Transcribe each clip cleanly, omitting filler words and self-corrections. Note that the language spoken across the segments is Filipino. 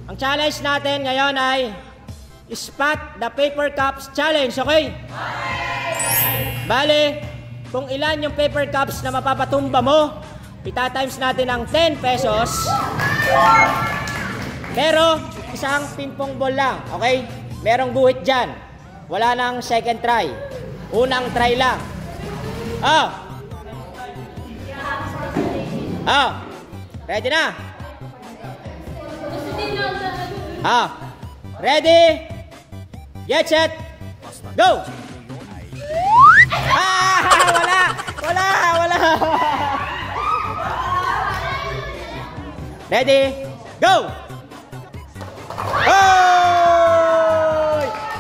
Ang challenge natin ngayon ay Spot the Paper Cups Challenge, okay? Bale, kung ilan yung paper cups na mapapatumba mo, itatimes natin ng 10 pesos. Pero, isang ping-pong ball lang, okay? Merong guhit dyan. Wala nang second try. Unang try lang. Ready na? Ready? Get set. Go! Wala. Ready? Go!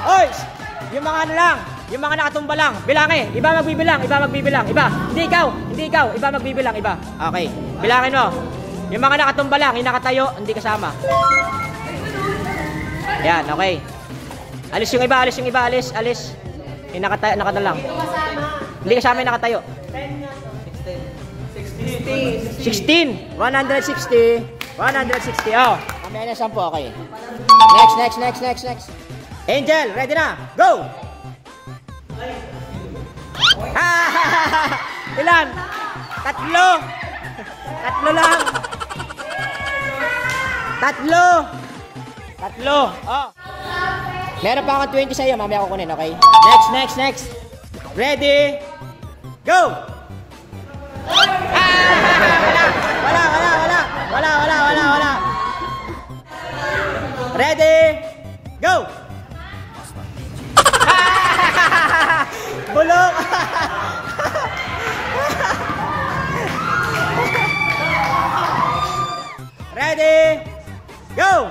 Oy! Yung mga ano lang, yung mga nakatumba lang. Bilangin. Iba magbibilang. Iba. Hindi ikaw. Iba magbibilang. Iba. Okay. Bilangin mo. Yung mga nakatumba lang, yung nakatayo, hindi kasama. Yan, okay. Alis yung iba. Yung nakatayo lang. Hindi kasama yung nakatayo. 16. 160. Oh, mamaya na 10. Okay. Next. Angel, ready na? Go! Ilan? 3 lang. 3. Oh. Meron pa akong 20 sa'yo. Mamaya ko kunin, okay? Next. Ready? Go! Wala. Ready? Go! Bulok! Ready? Go!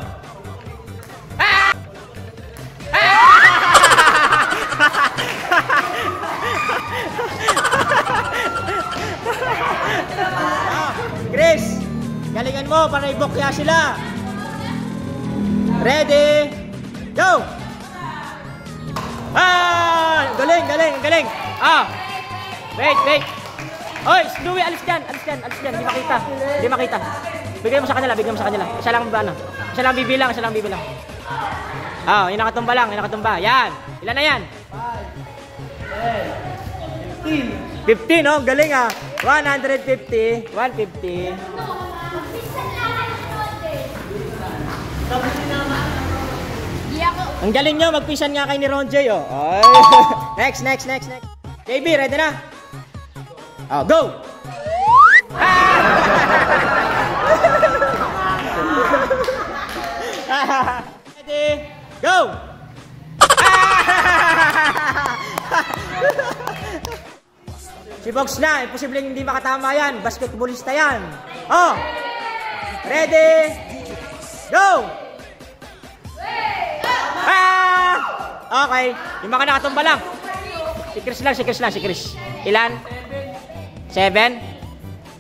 Chris, galingan mo para ibokya sila. Ready? Go! Galing. Wait. Oy, Louie, alis dyan. Hindi makita. Bigay mo sa kanila. Isa lang bibilang. Yung nakatumba. Yan. Ilan na yan? 15, oh. Galing, 150. 150. Ang galing nyo, magpisan nga kayo ni Ron J, oh. Next. JB, ready na? Go! Ready? Go! Si Box na, imposibleng hindi makatama yan. Basketballista yan. Ready? Go! Okay. Yung mga nakatumba lang. Si Chris. Ilan? 7?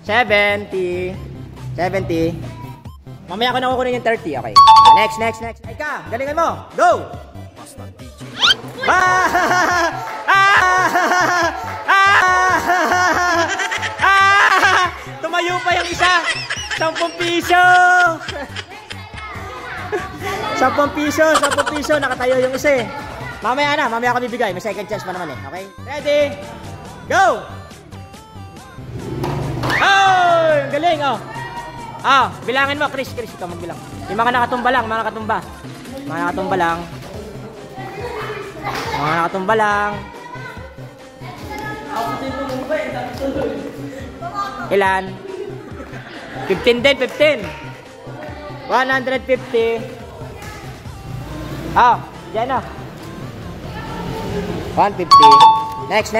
70. Mamaya ko na kukunin yung 30. Okay. Next. Ika, galingan mo. Go! Tumayo pa yung isa. 10 piso. 10 piso. Nakatayo yung isa, eh. Mamaya ako bibigay. May second chance pa naman, eh. Okay? Ready? Go! Galing, oh. Bilangin mo, Chris, ikaw magbilang. Yung mga nakatumba lang. Mga nakatumba lang. Ilan? 15 din, 15. 150. Diyan na. 150. Next.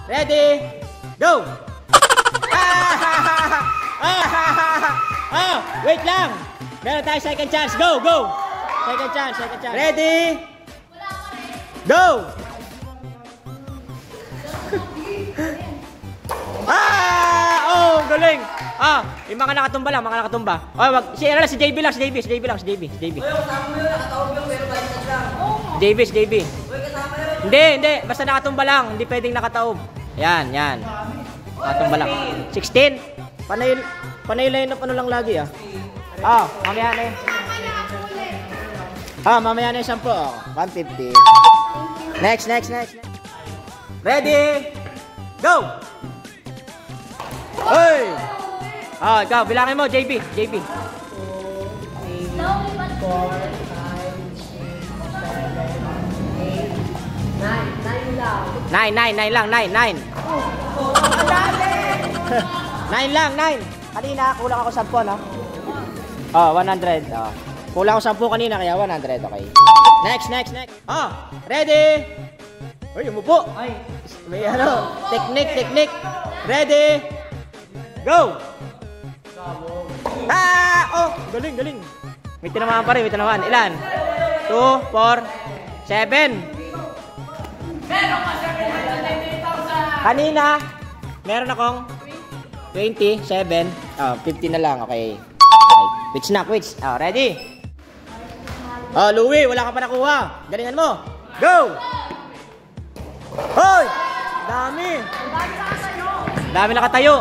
Ready? Go! Wait lang. Meron tayo second chance. Go! Second chance. Ready? Go! Galing. Yung mga nakatumba lang, si JB lang. JB. Hindi. Basta nakatumba lang. Hindi pwedeng nakataob. Yan. Nakatumba lang. 16. Panay line up lang lagi, Mamaya na yun. Mamaya na yung 10. 150. Next. Ready? Go! Hey! Ikaw, bilangin mo, JB. 9 lang. 9 lang. Kanina, kulang ako 10, no? 100. Kulang ako 10 kanina, kaya 100. Okay. Next. Ready? Uy, umupo. May technique. Ready? Go! Galing. May tinamaan pa rin, Ilan? 2, 4, 7. Kanina, meron akong 27. 50 na lang. Okay. Quits na. Ready? Louie, wala ka pa nakuha. Galingan mo. Go! Hoy! Dami nakatayo.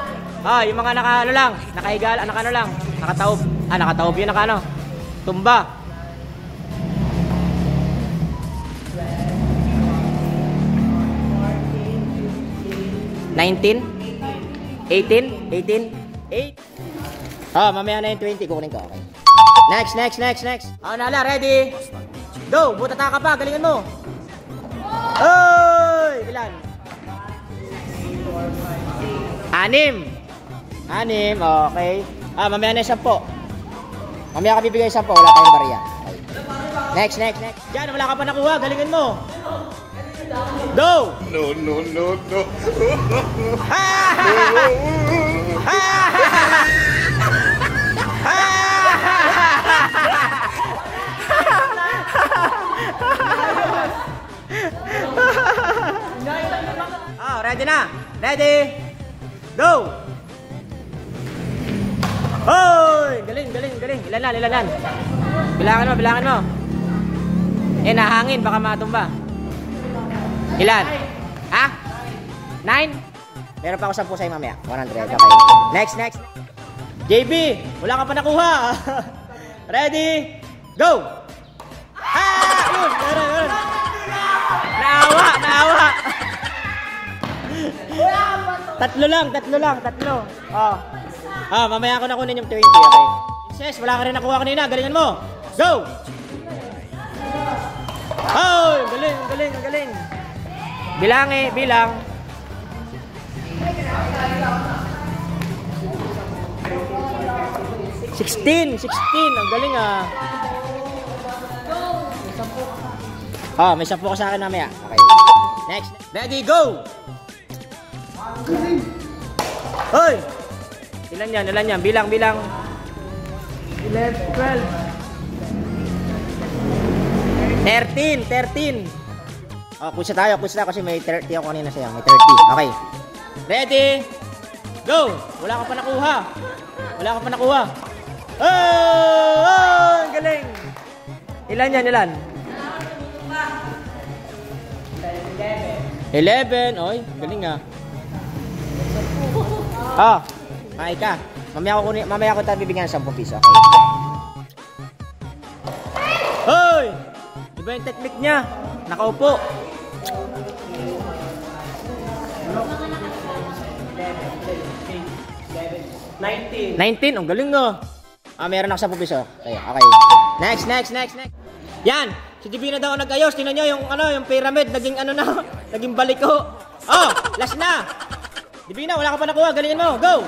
Yung mga nakahiga, nakataob. Nakataob yun, tumba. 19, 18, 8. Mamaya na yung 20, kukunin ko. Okay. Next. Nala, ready? Go! Butata ka pa, galingan mo. Ilan? 6. Okay. Mamaya na yung 10. Mamaya ka bibigay 10, wala tayong bariya. Okay. Next. Diyan, wala ka pa nakuha, galingan mo. Go! No. Ready na? Ready? Go! Hoy! Galing. Ilan? Bilangan mo. Nahangin, baka matumba. Ilan? 9? Meron pa ako 10 sa'yo mamaya. 100. Okay. Next. JB, wala ka pa nakuha. Ready? Go! Yun! Meron. Naawa. Tatlo lang. Mamaya ako nakunin yung 20. Okay. Princess, wala ka rin nakuha kanina. Galingan mo. Go! Galing. Bilang. 16. Ang galing may 10 ka sa akin mamaya. Okay. Next. Ready, go! Hoy! Ilan yan? Bilang. 11, 12. 13. Quiz na kasi may 30 ako kanina sa'yo. May 30. Okay. Ready? Go! Wala ka pa nakuha. Ang galing! Ilan yan? 11. Oy, galing Ay ka. Mamaya ako tayo bibigyan ng 10 piso. Okay? Hoy! Iba yung technique niya. Nakaupo. 19. Ang galing meron ako 10 piso. Okay. Next. Yan. Si Divina daw nag-ayos. Tingnan nyo yung pyramid. Naging baliko. Last na. Divina, wala ka pa nakuha. Galingan mo. Go!